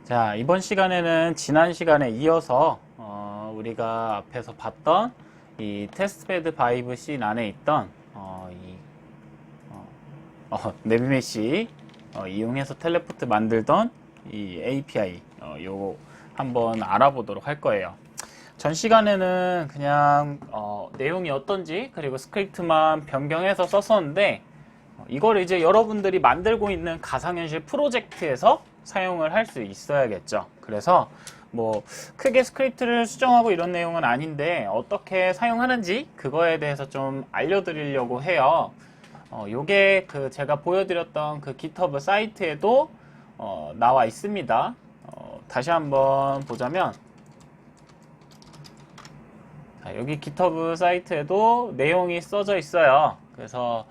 자, 이번 시간에는 지난 시간에 이어서 우리가 앞에서 봤던 이 테스트베드 바이브 씬 안에 있던 네비메시 이용해서 텔레포트 만들던 이 API 요거 한번 알아보도록 할 거예요. 전 시간에는 그냥 내용이 어떤지 그리고 스크립트만 변경해서 썼었는데 이걸 이제 여러분들이 만들고 있는 가상현실 프로젝트에서 사용을 할 수 있어야겠죠. 그래서 뭐 크게 스크립트를 수정하고 이런 내용은 아닌데 어떻게 사용하는지 그거에 대해서 좀 알려드리려고 해요. 요게 그 제가 보여드렸던 그 GitHub 사이트에도 나와 있습니다. 다시 한번 보자면 자, 여기 GitHub 사이트에도 내용이 써져 있어요. 그래서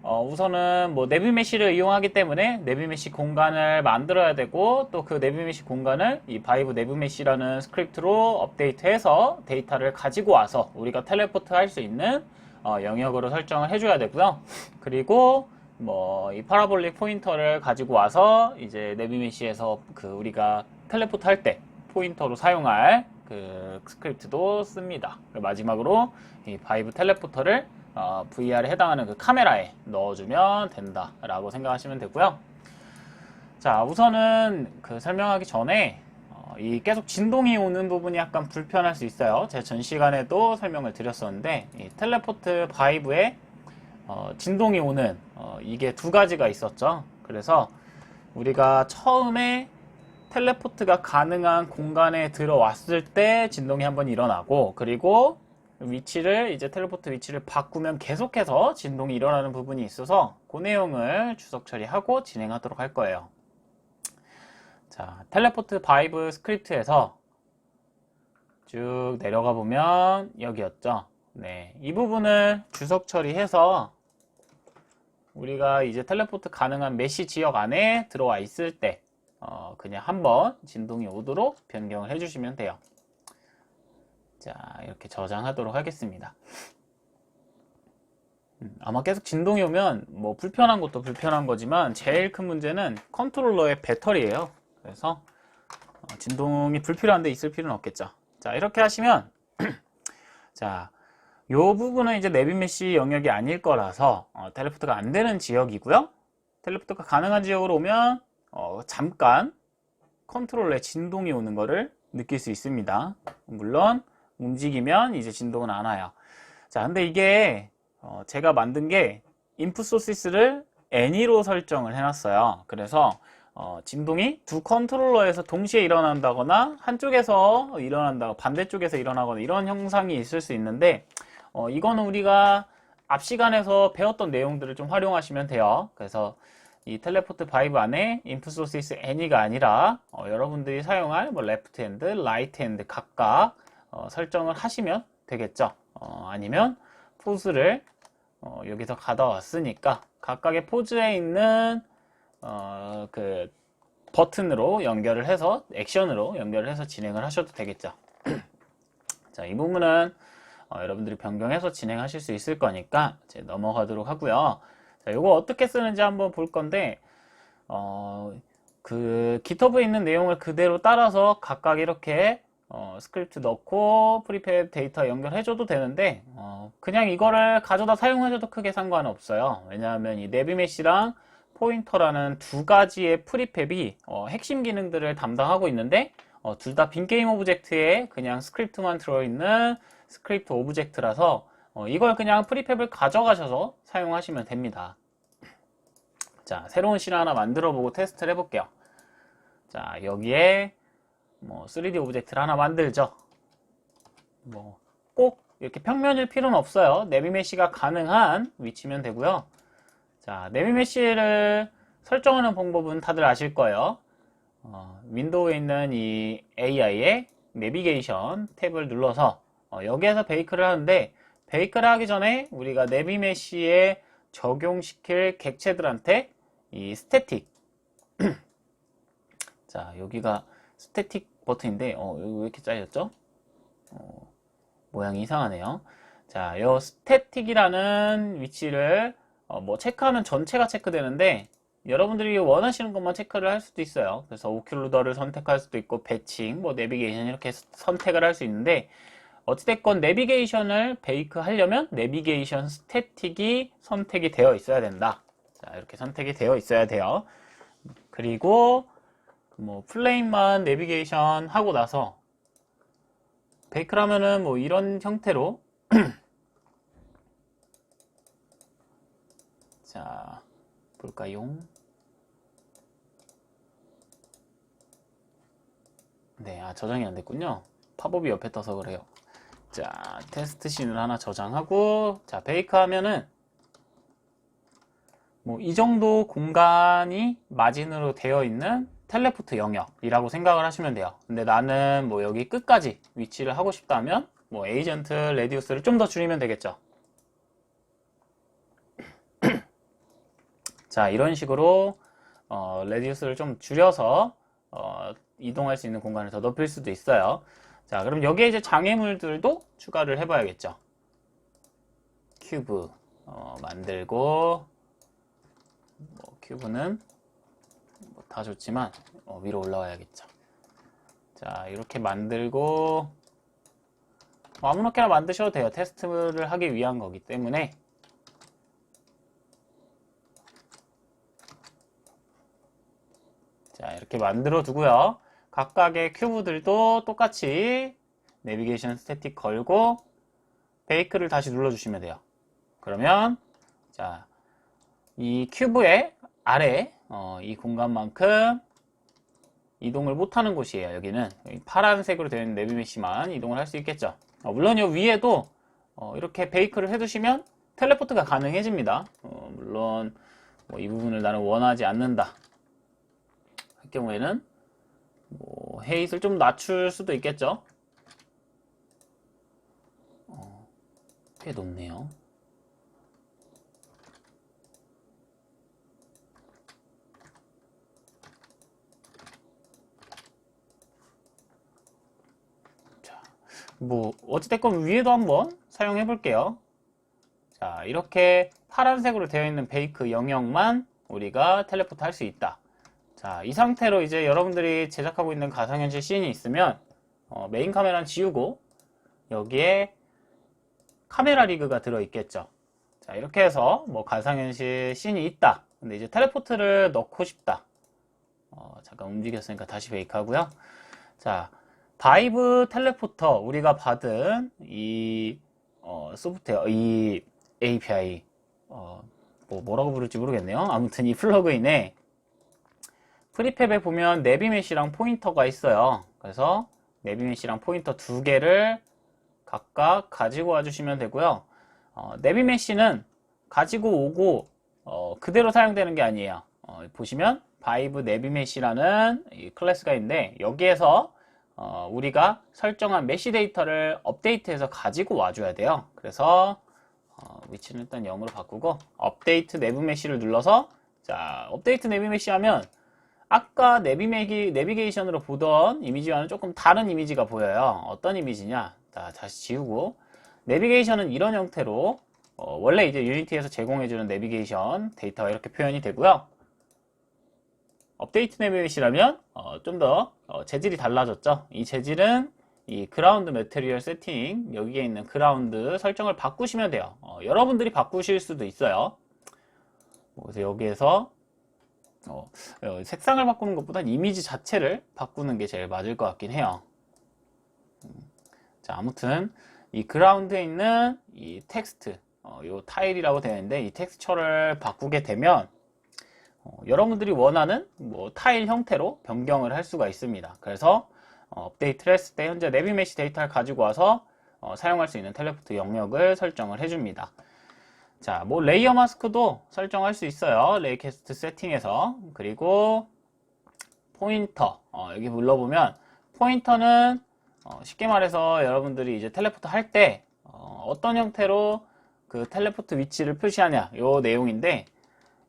우선은 뭐 네비메시를 이용하기 때문에 네비메시 공간을 만들어야 되고 또 그 네비메시 공간을 이 바이브 네비메시라는 스크립트로 업데이트해서 데이터를 가지고 와서 우리가 텔레포트 할 수 있는 영역으로 설정을 해줘야 되고요. 그리고 뭐 이 파라볼릭 포인터를 가지고 와서 이제 네비메시에서 그 우리가 텔레포트 할 때 포인터로 사용할 그 스크립트도 씁니다. 마지막으로 이 바이브 텔레포터를 VR에 해당하는 그 카메라에 넣어주면 된다라고 생각하시면 되고요. 자, 우선은 그 설명하기 전에 이 계속 진동이 오는 부분이 약간 불편할 수 있어요. 제가 전 시간에도 설명을 드렸었는데 이 텔레포트 바이브에 진동이 오는 이게 두 가지가 있었죠. 그래서 우리가 처음에 텔레포트가 가능한 공간에 들어왔을 때 진동이 한번 일어나고 그리고 위치를 이제 텔레포트 위치를 바꾸면 계속해서 진동이 일어나는 부분이 있어서 그 내용을 주석 처리하고 진행하도록 할 거예요. 자, 텔레포트 바이브 스크립트에서 쭉 내려가 보면 여기였죠. 네, 이 부분을 주석 처리해서 우리가 이제 텔레포트 가능한 메시 지역 안에 들어와 있을 때 그냥 한번 진동이 오도록 변경을 해주시면 돼요. 자, 이렇게 저장하도록 하겠습니다. 아마 계속 진동이 오면 뭐 불편한 것도 불편한 거지만 제일 큰 문제는 컨트롤러의 배터리예요. 그래서 진동이 불필요한데 있을 필요는 없겠죠. 자, 이렇게 하시면 자, 요 부분은 이제 네비메시 영역이 아닐 거라서 텔레포트가 안 되는 지역이고요. 텔레포트가 가능한 지역으로 오면 잠깐 컨트롤러에 진동이 오는 거를 느낄 수 있습니다. 물론 움직이면 이제 진동은 안 와요. 자, 근데 이게 제가 만든 게 input sources를 any로 설정을 해놨어요. 그래서 진동이 두 컨트롤러에서 동시에 일어난다거나 한쪽에서 일어난다거나 반대쪽에서 일어나거나 이런 현상이 있을 수 있는데 이거는 우리가 앞 시간에서 배웠던 내용들을 좀 활용하시면 돼요. 그래서 이 텔레포트 바이브 안에 input sources any가 아니라 여러분들이 사용할 뭐 left hand, right hand 각각 설정을 하시면 되겠죠. 아니면 포즈를 여기서 가져왔으니까 각각의 포즈에 있는 그 버튼으로 연결을 해서 액션으로 연결을 해서 진행을 하셔도 되겠죠. 자, 이 부분은 여러분들이 변경해서 진행하실 수 있을 거니까 이제 넘어가도록 하고요. 자, 이거 어떻게 쓰는지 한번 볼 건데 그 GitHub에 있는 내용을 그대로 따라서 각각 이렇게 스크립트 넣고 프리팹 데이터 연결해줘도 되는데 그냥 이거를 가져다 사용하셔도 크게 상관없어요. 왜냐하면 이 네비메시랑 포인터라는 두 가지의 프리팹이 핵심 기능들을 담당하고 있는데 둘 다 빈게임 오브젝트에 그냥 스크립트만 들어있는 스크립트 오브젝트라서 이걸 그냥 프리팹을 가져가셔서 사용하시면 됩니다. 자, 새로운 씬 하나 만들어 보고 테스트를 해볼게요. 자, 여기에 뭐 3D 오브젝트를 하나 만들죠. 뭐 꼭 이렇게 평면일 필요는 없어요. 네비메시가 가능한 위치면 되고요. 자, 네비메시를 설정하는 방법은 다들 아실 거예요. 윈도우에 있는 이 AI의 내비게이션 탭을 눌러서 여기에서 베이크를 하는데 베이크를 하기 전에 우리가 네비메시에 적용시킬 객체들한테 이 스태틱 자, 여기가 스태틱 버튼인데 여기 왜 이렇게 잘렸죠? 모양이 이상하네요. 자, 요 스태틱이라는 위치를 뭐 체크하면 전체가 체크되는데 여러분들이 원하시는 것만 체크를 할 수도 있어요. 그래서 오큘루더를 선택할 수도 있고 배칭, 뭐 내비게이션 이렇게 선택을 할 수 있는데 어찌됐건 내비게이션을 베이크 하려면 내비게이션 스태틱이 선택이 되어 있어야 된다. 자, 이렇게 선택이 되어 있어야 돼요. 그리고 뭐 플레인만 내비게이션 하고 나서 베이크를 하면은 뭐 이런 형태로 자, 볼까요? 네, 저장이 안 됐군요. 팝업이 옆에 떠서 그래요. 자, 테스트 씬을 하나 저장하고, 자, 베이크 하면은, 뭐, 이 정도 공간이 마진으로 되어 있는 텔레포트 영역이라고 생각을 하시면 돼요. 근데 나는 뭐 여기 끝까지 위치를 하고 싶다면, 뭐, 에이전트 레디우스를 좀 더 줄이면 되겠죠. 자, 이런 식으로, 레디우스를 좀 줄여서, 이동할 수 있는 공간을 더 높일 수도 있어요. 자, 그럼 여기에 이제 장애물들도 추가를 해봐야겠죠. 큐브 만들고 뭐 큐브는 뭐 다 좋지만 위로 올라와야겠죠. 자, 이렇게 만들고 아무렇게나 만드셔도 돼요. 테스트를 하기 위한 거기 때문에. 자, 이렇게 만들어 두고요. 각각의 큐브들도 똑같이 내비게이션 스태틱 걸고 베이크를 다시 눌러주시면 돼요. 그러면 자, 이 큐브의 아래 이 공간만큼 이동을 못하는 곳이에요. 여기는 파란색으로 되어 있는 내비메시만 이동을 할 수 있겠죠. 물론 이 위에도 이렇게 베이크를 해두시면 텔레포트가 가능해집니다. 물론 뭐 이 부분을 나는 원하지 않는다 할 경우에는 뭐 헤이트를 좀 낮출 수도 있겠죠. 꽤 높네요. 자, 뭐 어찌됐건 위에도 한번 사용해 볼게요. 자, 이렇게 파란색으로 되어 있는 베이크 영역만 우리가 텔레포트 할 수 있다. 자, 이 상태로 이제 여러분들이 제작하고 있는 가상현실 씬이 있으면 메인 카메라는 지우고 여기에 카메라 리그가 들어있겠죠. 자, 이렇게 해서 뭐 가상현실 씬이 있다. 근데 이제 텔레포트를 넣고 싶다. 잠깐 움직였으니까 다시 베이크 하고요. 자, 바이브 텔레포터 우리가 받은 이 소프트웨어, 이 API 뭐라고 부를지 모르겠네요. 아무튼 이 플러그인에 프리팹에 보면 내비메시랑 포인터가 있어요. 그래서 내비메시랑 포인터 두 개를 각각 가지고 와주시면 되고요. 내비메시는 가지고 오고 그대로 사용되는 게 아니에요. 보시면 바이브 내비메시라는 이 클래스가 있는데 여기에서 우리가 설정한 메시 데이터를 업데이트해서 가지고 와줘야 돼요. 그래서 위치는 일단 0으로 바꾸고 업데이트 내비메시를 눌러서 자, 업데이트 내비메시 하면 아까 내비게이션으로 보던 이미지와는 조금 다른 이미지가 보여요. 어떤 이미지냐? 자, 다시 지우고 내비게이션은 이런 형태로 원래 이제 유니티에서 제공해주는 내비게이션 데이터가 이렇게 표현이 되고요. 업데이트 내비게이션이라면 좀 더 재질이 달라졌죠. 이 재질은 이 그라운드 매트리얼 세팅 여기에 있는 그라운드 설정을 바꾸시면 돼요. 여러분들이 바꾸실 수도 있어요. 그래서 여기에서 색상을 바꾸는 것보단 이미지 자체를 바꾸는 게 제일 맞을 것 같긴 해요. 자, 아무튼 이 그라운드에 있는 이 텍스트 요 타일이라고 되어 있는데 이 텍스처를 바꾸게 되면 여러분들이 원하는 뭐 타일 형태로 변경을 할 수가 있습니다. 그래서 업데이트를 했을 때 현재 내비메시 데이터를 가지고 와서 사용할 수 있는 텔레포트 영역을 설정을 해줍니다. 자, 뭐 레이어 마스크도 설정할 수 있어요. 레이캐스트 세팅에서. 그리고 포인터 여기 눌러보면 포인터는 쉽게 말해서 여러분들이 이제 텔레포트 할 때 어떤 형태로 그 텔레포트 위치를 표시하냐 요 내용인데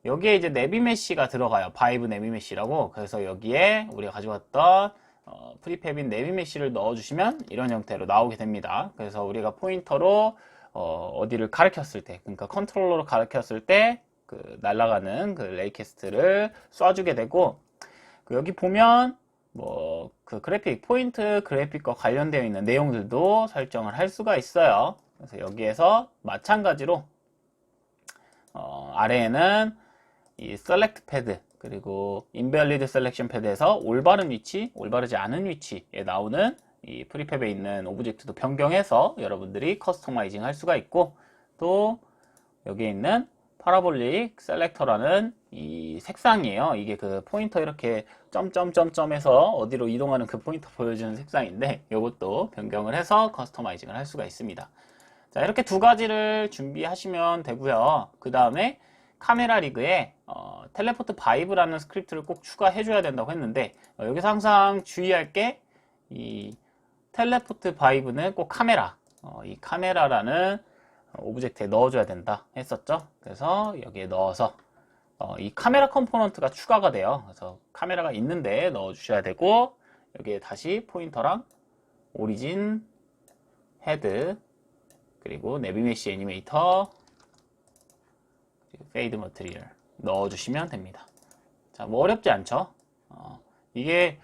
여기에 이제 내비메시가 들어가요. 바이브 내비메시라고. 그래서 여기에 우리가 가져왔던 프리팹인 내비메시를 넣어주시면 이런 형태로 나오게 됩니다. 그래서 우리가 포인터로 어디를 가리켰을 때, 그러니까 컨트롤러로 가리켰을 때 그 날아가는 그 레이캐스트를 쏴주게 되고, 여기 보면 뭐 그 그래픽 포인트 그래픽과 관련되어 있는 내용들도 설정을 할 수가 있어요. 그래서 여기에서 마찬가지로 아래에는 이 셀렉트 패드 그리고 인밸리드 셀렉션 패드에서 올바른 위치, 올바르지 않은 위치에 나오는 이 프리팹에 있는 오브젝트도 변경해서 여러분들이 커스터마이징 할 수가 있고, 또 여기에 있는 파라볼릭 셀렉터라는 이 색상이에요. 이게 그 포인터 이렇게 점점점점해서 어디로 이동하는 그 포인터 보여주는 색상인데, 이것도 변경을 해서 커스터마이징을 할 수가 있습니다. 자, 이렇게 두 가지를 준비하시면 되고요. 그 다음에 카메라 리그에 텔레포트 바이브라는 스크립트를 꼭 추가해 줘야 된다고 했는데, 여기서 항상 주의할 게 이 텔레포트 바이브는 꼭 카메라, 이 카메라라는 오브젝트에 넣어줘야 된다 했었죠. 그래서 여기에 넣어서 이 카메라 컴포넌트가 추가가 돼요. 그래서 카메라가 있는데 넣어주셔야 되고, 여기에 다시 포인터랑 오리진, 헤드, 그리고 내비메시 애니메이터, 페이드 머티리얼 넣어주시면 됩니다. 자, 뭐 어렵지 않죠? 이게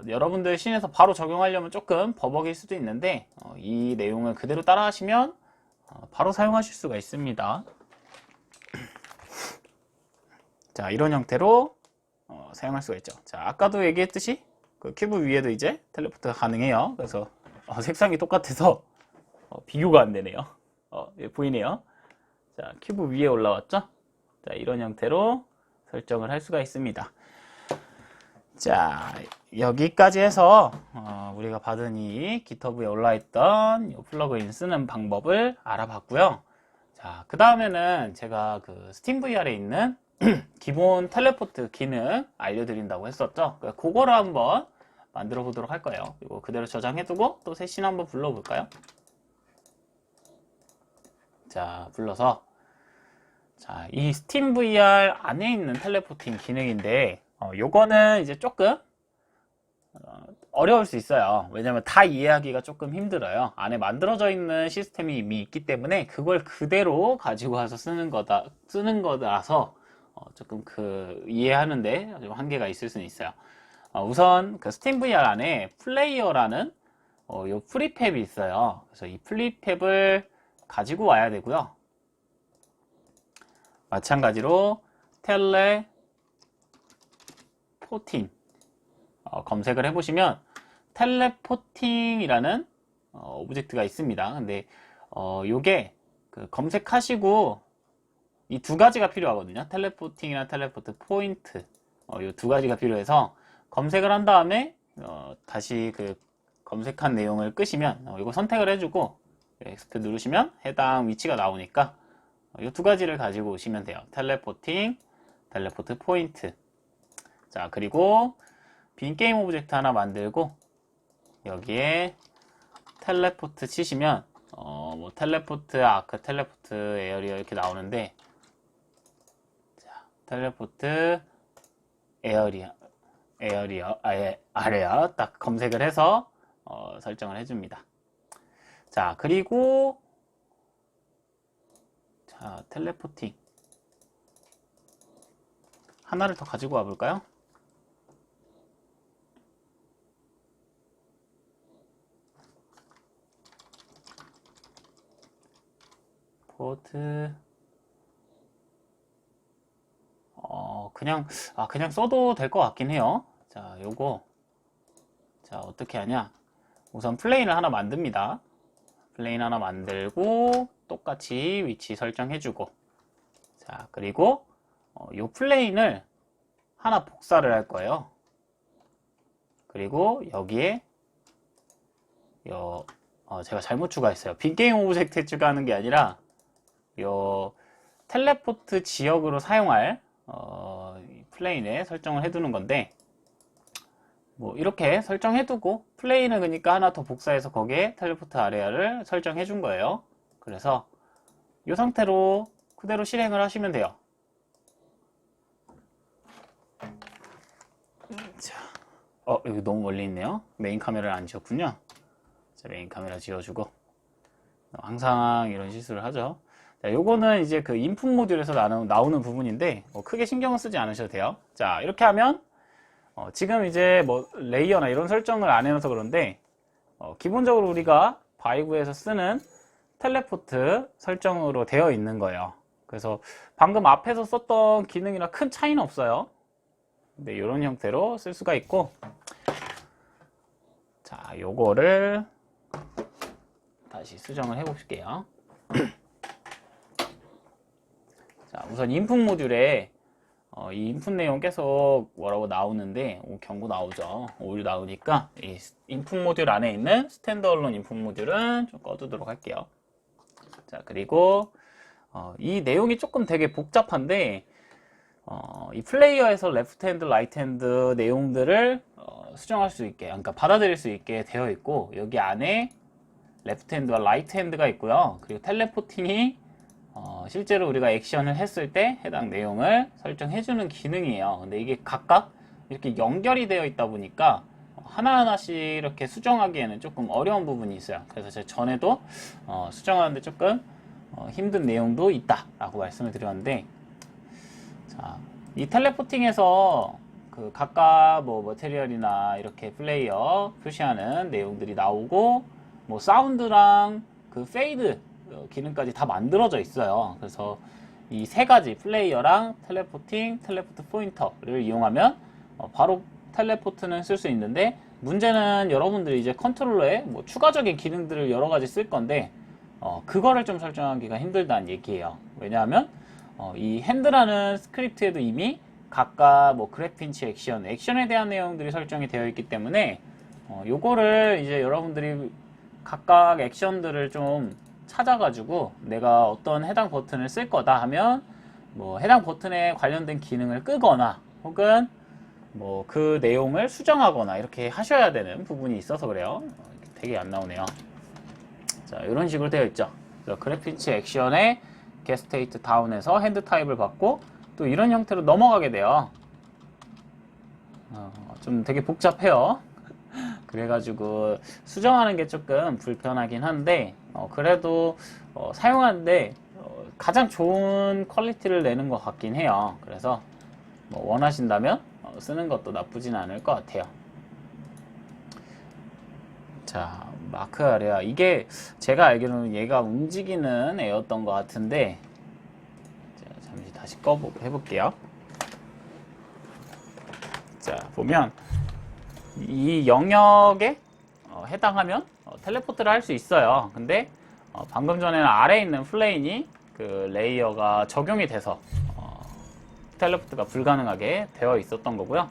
여러분들 씬에서 바로 적용하려면 조금 버벅일 수도 있는데, 이 내용을 그대로 따라 하시면 바로 사용하실 수가 있습니다. 자, 이런 형태로 사용할 수가 있죠. 자, 아까도 얘기했듯이 그 큐브 위에도 이제 텔레포트가 가능해요. 그래서 색상이 똑같아서 비교가 안 되네요. 보이네요. 자, 큐브 위에 올라왔죠? 자, 이런 형태로 설정을 할 수가 있습니다. 자, 여기까지 해서 우리가 받은 이 GitHub에 올라있던 이 플러그인 쓰는 방법을 알아봤고요. 자, 그 다음에는 제가 그 스팀VR에 있는 기본 텔레포트 기능 알려드린다고 했었죠. 그거를 한번 만들어 보도록 할 거예요. 이거 그대로 저장해두고 또 세신 한번 불러볼까요? 자, 불러서, 자, 이 스팀VR 안에 있는 텔레포팅 기능인데, 요거는 이제 조금 어려울 수 있어요. 왜냐면 다 이해하기가 조금 힘들어요. 안에 만들어져 있는 시스템이 이미 있기 때문에 그걸 그대로 가지고 와서 쓰는 거라서 조금 그 이해하는데 좀 한계가 있을 수는 있어요. 우선 그 스팀VR 안에 플레이어라는 요 프리팹이 있어요. 그래서 이 프리팹을 가지고 와야 되고요. 마찬가지로 텔레포팅 검색을 해보시면 텔레포팅이라는 오브젝트가 있습니다. 근데 요게 그 검색하시고 이 두 가지가 필요하거든요. 텔레포팅이나 텔레포트 포인트, 요 두 가지가 필요해서 검색을 한 다음에 다시 그 검색한 내용을 끄시면 이거 선택을 해주고 엑스트 누르시면 해당 위치가 나오니까 이 두 가지를 가지고 오시면 돼요. 텔레포팅, 텔레포트 포인트. 자, 그리고 빈 게임 오브젝트 하나 만들고 여기에 텔레포트 치시면 뭐 텔레포트 아크, 텔레포트 에어리어 이렇게 나오는데, 자, 텔레포트 아래야 딱 검색을 해서 설정을 해줍니다. 자, 그리고 자, 텔레포팅 하나를 더 가지고 와 볼까요? 포트 그냥 써도 될 것 같긴 해요. 자, 요거 자, 어떻게 하냐? 우선 플레인을 하나 만듭니다. 플레인 하나 만들고 똑같이 위치 설정해주고, 자, 그리고 요 플레인을 하나 복사를 할 거예요. 그리고 여기에 제가 잘못 추가했어요. 빈게임 오브젝트에 추가하는 게 아니라 요 텔레포트 지역으로 사용할 플레인에 설정을 해두는 건데, 뭐 이렇게 설정해두고 플레인을 그러니까 하나 더 복사해서 거기에 텔레포트 아레아를 설정해 준 거예요. 그래서 이 상태로 그대로 실행을 하시면 돼요. 자, 여기 너무 멀리 있네요. 메인 카메라를 안 지웠군요. 자, 메인 카메라 지워주고, 항상 이런 실수를 하죠. 자, 요거는 이제 그 인풋 모듈에서 나오는 부분인데 크게 신경을 쓰지 않으셔도 돼요. 자, 이렇게 하면 지금 이제 뭐 레이어나 이런 설정을 안 해놔서 그런데 기본적으로 우리가 바이브에서 쓰는 텔레포트 설정으로 되어 있는 거예요. 그래서 방금 앞에서 썼던 기능이랑 큰 차이는 없어요. 근데 이런 형태로 쓸 수가 있고, 자, 요거를 다시 수정을 해 볼게요. 자, 우선 인풋 모듈에 이 인풋 내용 계속 뭐라고 나오는데 경고 나오죠. 오류 나오니까 이 인풋 모듈 안에 있는 스탠드얼론 인풋 모듈은 좀 꺼두도록 할게요. 자, 그리고 이 내용이 조금 되게 복잡한데 이 플레이어에서 레프트 핸드, 라이트 핸드 내용들을 수정할 수 있게, 그러니까 받아들일 수 있게 되어 있고, 여기 안에 레프트 핸드와 라이트 핸드가 있고요. 그리고 텔레포팅이 실제로 우리가 액션을 했을 때 해당 내용을 설정해주는 기능이에요. 근데 이게 각각 이렇게 연결이 되어 있다 보니까 하나하나씩 이렇게 수정하기에는 조금 어려운 부분이 있어요. 그래서 제가 전에도 수정하는데 조금 힘든 내용도 있다라고 말씀을 드렸는데, 자, 이 텔레포팅에서 그 각각 뭐 머테리얼이나 이렇게 플레이어 표시하는 내용들이 나오고, 뭐 사운드랑 그 페이드 기능까지 다 만들어져 있어요. 그래서 이 세 가지 플레이어랑 텔레포팅, 텔레포트 포인터를 이용하면 바로 텔레포트는 쓸 수 있는데, 문제는 여러분들이 이제 컨트롤러에 뭐 추가적인 기능들을 여러 가지 쓸 건데 그거를 좀 설정하기가 힘들다는 얘기예요. 왜냐하면 이 핸드라는 스크립트에도 이미 각각 뭐 그래핀치 액션에 대한 내용들이 설정이 되어 있기 때문에 요거를 이제 여러분들이 각각 액션들을 좀 찾아가지고 내가 어떤 해당 버튼을 쓸 거다 하면 뭐 해당 버튼에 관련된 기능을 끄거나 혹은 뭐 그 내용을 수정하거나 이렇게 하셔야 되는 부분이 있어서 그래요. 되게 안 나오네요. 자, 이런 식으로 되어 있죠. 그래핀치 액션에 겟스테이트 다운에서 핸드 타입을 받고 또 이런 형태로 넘어가게 돼요. 좀 되게 복잡해요. 그래가지고 수정하는 게 조금 불편하긴 한데 그래도 사용하는데 가장 좋은 퀄리티를 내는 것 같긴 해요. 그래서 뭐 원하신다면 쓰는 것도 나쁘진 않을 것 같아요. 자, 마크 아레아, 이게 제가 알기로는 얘가 움직이는 애였던 것 같은데, 자, 잠시 다시 꺼보고 해볼게요. 자, 보면 이 영역에 해당하면 텔레포트를 할 수 있어요. 근데 방금 전에는 아래에 있는 플레인이 그 레이어가 적용이 돼서 텔레포트가 불가능하게 되어 있었던 거고요.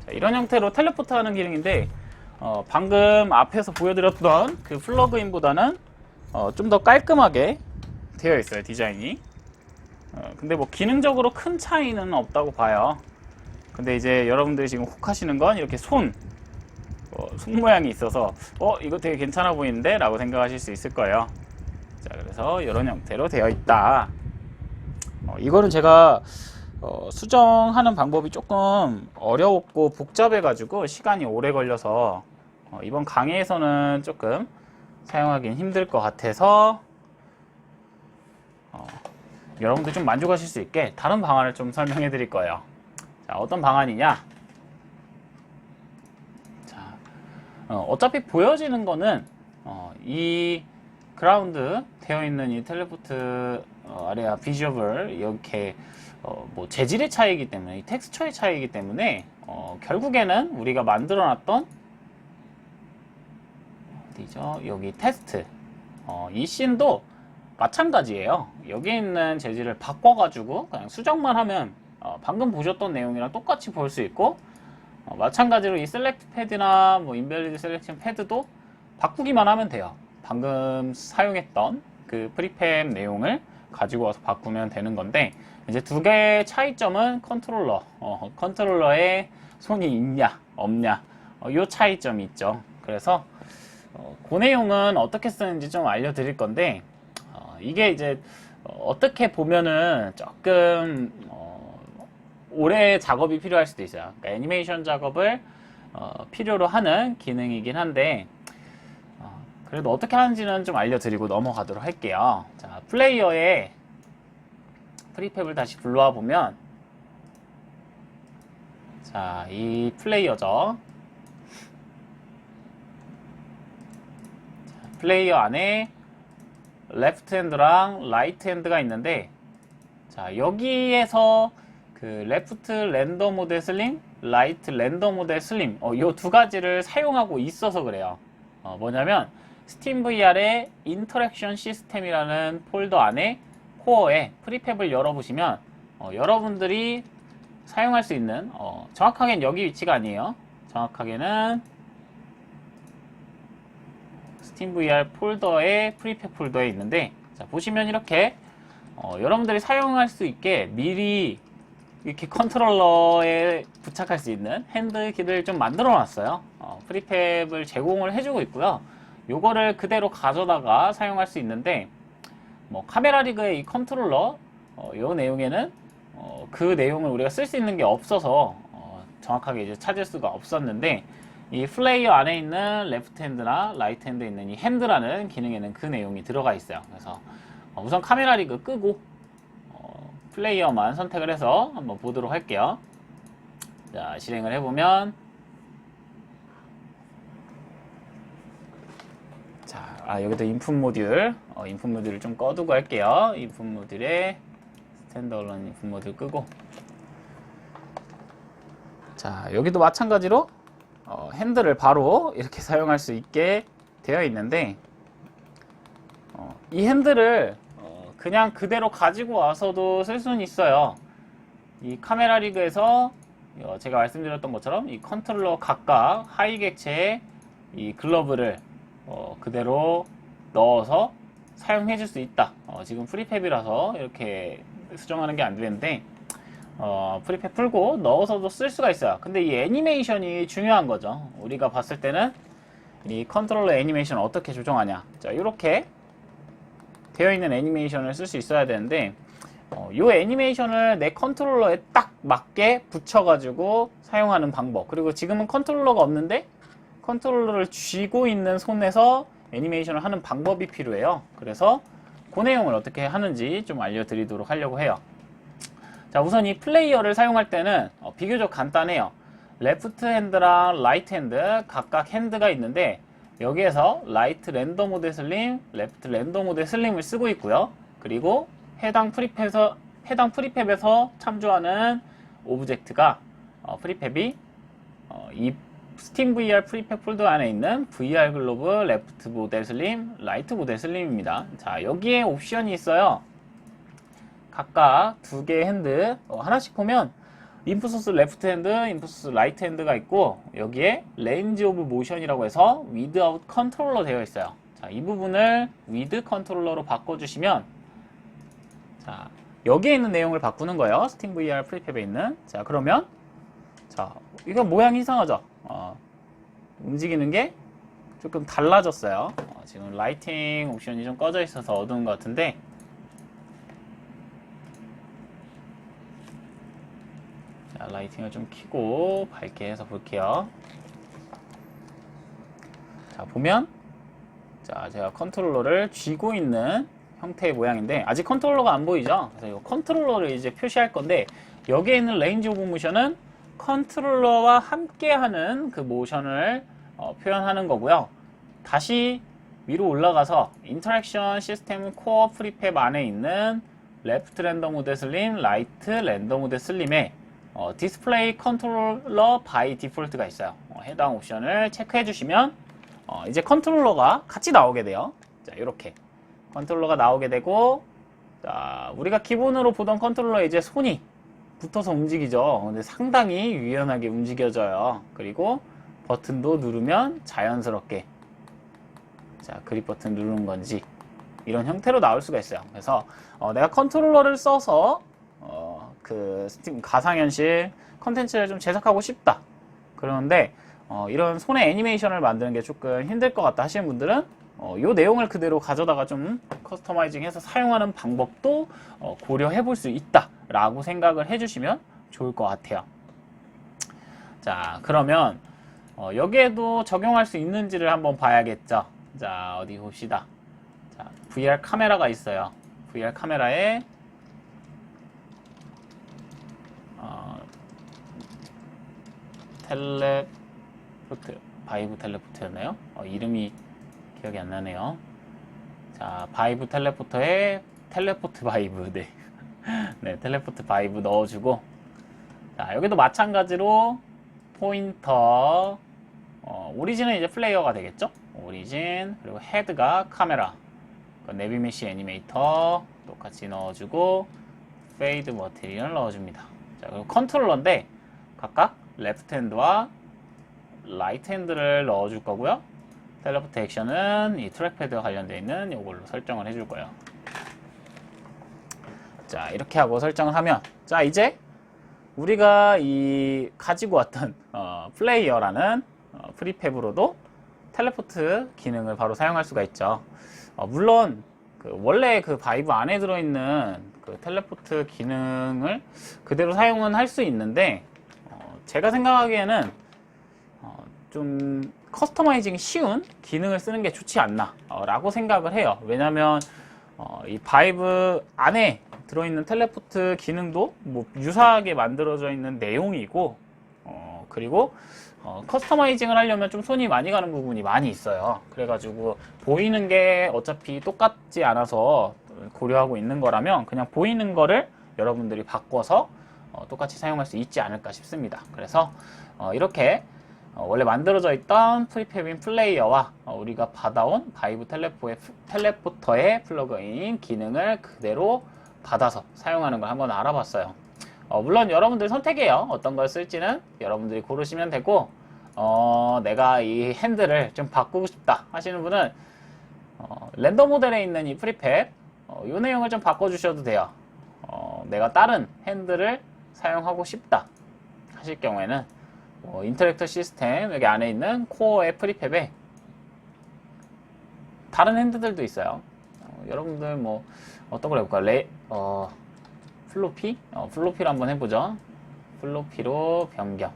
자, 이런 형태로 텔레포트 하는 기능인데 방금 앞에서 보여드렸던 그 플러그인보다는 좀 더 깔끔하게 되어 있어요, 디자인이. 근데 뭐 기능적으로 큰 차이는 없다고 봐요. 근데 이제 여러분들이 지금 혹 하시는 건 이렇게 손 모양이 있어서 이거 되게 괜찮아 보이는데? 라고 생각하실 수 있을 거예요. 자, 그래서 이런 형태로 되어 있다. 이거는 제가 수정하는 방법이 조금 어려웠고 복잡해가지고 시간이 오래 걸려서 이번 강의에서는 조금 사용하기는 힘들 것 같아서 여러분들 좀 만족하실 수 있게 다른 방안을 좀 설명해 드릴 거예요. 자, 어떤 방안이냐? 자, 어차피 보여지는 거는 이 그라운드 되어 있는 이 텔레포트 아레아 비주얼 이렇게 뭐 재질의 차이이기 때문에, 이 텍스처의 차이이기 때문에 결국에는 우리가 만들어 놨던 어디죠? 여기 테스트 이 씬도 마찬가지예요. 여기 있는 재질을 바꿔가지고 그냥 수정만 하면 방금 보셨던 내용이랑 똑같이 볼 수 있고, 마찬가지로 이 셀렉트 패드나 뭐 인밸리드 셀렉션 패드도 바꾸기만 하면 돼요. 방금 사용했던 그 프리팹 내용을 가지고 와서 바꾸면 되는 건데, 이제 두 개의 차이점은 컨트롤러에 손이 있냐 없냐 요 차이점이 있죠. 그래서 그 내용은 어떻게 쓰는지 좀 알려드릴 건데, 이게 이제 어떻게 보면은 조금 오래 작업이 필요할 수도 있어요. 그러니까 애니메이션 작업을 필요로 하는 기능이긴 한데, 그래도 어떻게 하는지는 좀 알려드리고 넘어가도록 할게요. 자, 플레이어에 프리팹을 다시 불러와 보면, 자, 이 플레이어죠. 자, 플레이어 안에 레프트 핸드랑 라이트 핸드가 있는데, 자, 여기에서 그 레프트 렌더 모델 슬림, 라이트 렌더 모델 슬림, 요 두 가지를 사용하고 있어서 그래요. 뭐냐면 스팀 VR의 인터랙션 시스템이라는 폴더 안에 코어에 프리팹을 열어보시면 여러분들이 사용할 수 있는, 정확하게는 여기 위치가 아니에요. 정확하게는 스팀 VR 폴더의 프리팹 폴더에 있는데, 자, 보시면 이렇게 여러분들이 사용할 수 있게 미리 이렇게 컨트롤러에 부착할 수 있는 핸드키를 좀 만들어 놨어요. 프리팹을 제공을 해주고 있고요. 요거를 그대로 가져다가 사용할 수 있는데, 뭐 카메라 리그의 이 컨트롤러 요 내용에는 그 내용을 우리가 쓸 수 있는 게 없어서 정확하게 이제 찾을 수가 없었는데, 이 플레이어 안에 있는 레프트 핸드나 라이트 핸드에 있는 이 핸드라는 기능에는 그 내용이 들어가 있어요. 그래서 우선 카메라 리그 끄고 플레이어만 선택을 해서 한번 보도록 할게요. 자, 실행을 해보면, 자, 여기도 인풋 모듈, 인풋 모듈을 좀 꺼두고 할게요. 인풋 모듈에 스탠드얼론 인풋 모듈 끄고, 자, 여기도 마찬가지로 핸들을 바로 이렇게 사용할 수 있게 되어 있는데, 이 핸들을 그냥 그대로 가지고 와서도 쓸 수는 있어요. 이 카메라 리그에서 제가 말씀드렸던 것처럼 이 컨트롤러 각각 하이 객체의 이 글러브를 그대로 넣어서 사용해 줄 수 있다. 지금 프리팹이라서 이렇게 수정하는 게 안 되는데, 프리팹 풀고 넣어서도 쓸 수가 있어요. 근데 이 애니메이션이 중요한 거죠. 우리가 봤을 때는 이 컨트롤러 애니메이션을 어떻게 조정하냐. 자, 이렇게 되어 있는 애니메이션을 쓸 수 있어야 되는데, 이 애니메이션을 내 컨트롤러에 딱 맞게 붙여가지고 사용하는 방법, 그리고 지금은 컨트롤러가 없는데 컨트롤러를 쥐고 있는 손에서 애니메이션을 하는 방법이 필요해요. 그래서 그 내용을 어떻게 하는지 좀 알려드리도록 하려고 해요. 자, 우선 이 플레이어를 사용할 때는 비교적 간단해요. 레프트 핸드랑 라이트 핸드 각각 핸드가 있는데, 여기에서 라이트 렌더 모드 슬림, 레프트 렌더 모드 슬림을 쓰고 있고요. 그리고 해당 프리팹에서 참조하는 오브젝트가 프리팹이 이 스팀 VR 프리팹 폴더 안에 있는 VR 글로브 레프트 모델 슬림, 라이트 모델 슬림입니다. 자, 여기에 옵션이 있어요. 각각 두 개의 핸드, 하나씩 보면 인풋 소스 레프트 핸드, 인풋 소스 라이트 핸드가 있고, 여기에 레인지 오브 모션이라고 해서 위드아웃 컨트롤러 되어 있어요. 자, 이 부분을 위드 컨트롤러로 바꿔주시면, 자, 여기에 있는 내용을 바꾸는 거예요. 스팀 VR 프리팹에 있는. 자, 그러면, 자, 이거 모양이 이상하죠? 움직이는 게 조금 달라졌어요. 지금 라이팅 옵션이 좀 꺼져 있어서 어두운 것 같은데, 자, 라이팅을 좀 켜고 밝게 해서 볼게요. 자, 보면, 자, 제가 컨트롤러를 쥐고 있는 형태의 모양인데, 아직 컨트롤러가 안 보이죠? 그래서 이 컨트롤러를 이제 표시할 건데, 여기에 있는 레인지 오브 모션은 컨트롤러와 함께하는 그 모션을 표현하는 거고요. 다시 위로 올라가서 인터랙션 시스템 코어 프리팹 안에 있는 레프트 렌더 모드 슬림, 라이트 렌더 모드 슬림에 디스플레이 컨트롤러 바이 디폴트가 있어요. 해당 옵션을 체크해 주시면 이제 컨트롤러가 같이 나오게 돼요. 자, 이렇게 컨트롤러가 나오게 되고, 자, 우리가 기본으로 보던 컨트롤러에 이제 손이 붙어서 움직이죠. 근데 상당히 유연하게 움직여져요. 그리고 버튼도 누르면 자연스럽게, 자, 그립 버튼 누르는 건지 이런 형태로 나올 수가 있어요. 그래서 내가 컨트롤러를 써서 그 스팀 가상현실 컨텐츠를 좀 제작하고 싶다. 그런데 이런 손의 애니메이션을 만드는 게 조금 힘들 것 같다 하시는 분들은 이 내용을 그대로 가져다가 좀 커스터마이징해서 사용하는 방법도 고려해 볼 수 있다 라고 생각을 해주시면 좋을 것 같아요. 자, 그러면 여기에도 적용할 수 있는지를 한번 봐야겠죠. 자, 어디 봅시다. 자, VR 카메라가 있어요. VR 카메라에 텔레포트, 바이브 텔레포트였나요? 이름이 기억이 안 나네요. 자, 바이브 텔레포터에 텔레포트 바이브, 네. 네, 텔레포트 바이브 넣어주고, 자, 여기도 마찬가지로 포인터, 오리진은 이제 플레이어가 되겠죠? 오리진, 그리고 헤드가 카메라, 내비메시 애니메이터 똑같이 넣어주고, 페이드 머티리얼 넣어줍니다. 자, 그리고 컨트롤러인데, 각각 레프트 핸드와 라이트 핸드를 넣어줄 거고요. 텔레포트 액션은 이 트랙패드와 관련되어 있는 이걸로 설정을 해줄 거예요. 자, 이렇게 하고 설정을 하면, 자, 이제 우리가 이 가지고 왔던 플레이어라는 프리팹으로도 텔레포트 기능을 바로 사용할 수가 있죠. 물론 원래 그 바이브 안에 들어있는 그 텔레포트 기능을 그대로 사용은 할 수 있는데, 제가 생각하기에는 좀 커스터마이징이 쉬운 기능을 쓰는 게 좋지 않나 라고 생각을 해요. 왜냐면 이 바이브 안에 들어있는 텔레포트 기능도 뭐 유사하게 만들어져 있는 내용이고, 그리고 커스터마이징을 하려면 좀 손이 많이 가는 부분이 많이 있어요. 그래가지고 보이는 게 어차피 똑같지 않아서 고려하고 있는 거라면 그냥 보이는 거를 여러분들이 바꿔서 똑같이 사용할 수 있지 않을까 싶습니다. 그래서 이렇게 원래 만들어져 있던 프리팹인 플레이어와 우리가 받아온 바이브 텔레포터의 플러그인 기능을 그대로 받아서 사용하는 걸 한번 알아봤어요. 물론 여러분들 선택이에요. 어떤 걸 쓸지는 여러분들이 고르시면 되고, 내가 이 핸들을 좀 바꾸고 싶다 하시는 분은 랜덤 모델에 있는 이 프리팹 이 내용을 좀 바꿔주셔도 돼요. 내가 다른 핸들을 사용하고 싶다 하실 경우에는 인터랙터 시스템 여기 안에 있는 코어의 프리팹에 다른 핸드들도 있어요. 여러분들 뭐 어떤 걸 해볼까? 플로피? 플로피로 한번 해보죠. 플로피로 변경,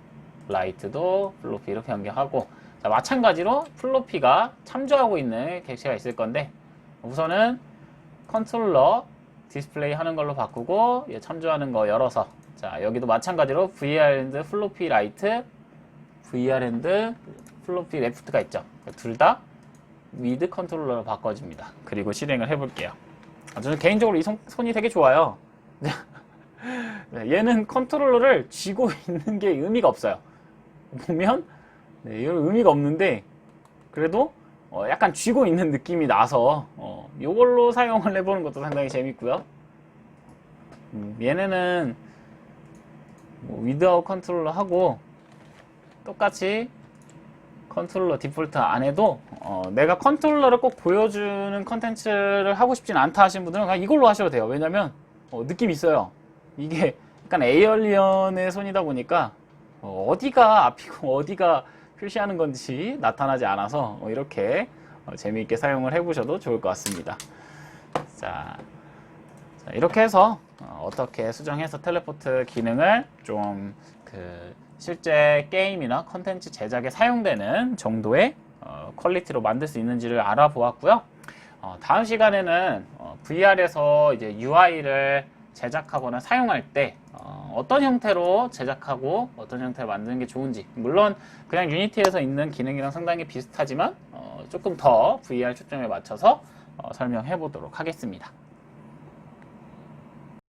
라이트도 플로피로 변경하고, 자, 마찬가지로 플로피가 참조하고 있는 객체가 있을 건데, 우선은 컨트롤러 디스플레이 하는 걸로 바꾸고 참조하는 거 열어서, 자, 여기도 마찬가지로 VR 핸드 플로피 라이트, VR 핸드 플로피 레프트가 있죠. 둘 다 위드 컨트롤러로 바꿔줍니다. 그리고 실행을 해볼게요. 저는 개인적으로 이 손이 되게 좋아요. 얘는 컨트롤러를 쥐고 있는 게 의미가 없어요. 보면 이건 의미가 없는데 그래도 약간 쥐고 있는 느낌이 나서 이걸로 사용을 해보는 것도 상당히 재밌고요. 얘네는 위드아웃 컨트롤러 하고 똑같이 컨트롤러 디폴트 안 해도 내가 컨트롤러를 꼭 보여주는 컨텐츠를 하고 싶진 않다 하시는 분들은 그냥 이걸로 하셔도 돼요. 왜냐면 느낌이 있어요. 이게 약간 에이얼리언의 손이다 보니까 어디가 앞이고 어디가 표시하는 건지 나타나지 않아서 이렇게 재미있게 사용을 해보셔도 좋을 것 같습니다. 자, 이렇게 해서 어떻게 수정해서 텔레포트 기능을 좀 실제 게임이나 컨텐츠 제작에 사용되는 정도의 퀄리티로 만들 수 있는지를 알아보았고요. 다음 시간에는 VR에서 이제 UI를 제작하거나 사용할 때 어떤 형태로 제작하고 어떤 형태로 만드는 게 좋은지, 물론 그냥 유니티에서 있는 기능이랑 상당히 비슷하지만 조금 더 VR 초점에 맞춰서 설명해 보도록 하겠습니다.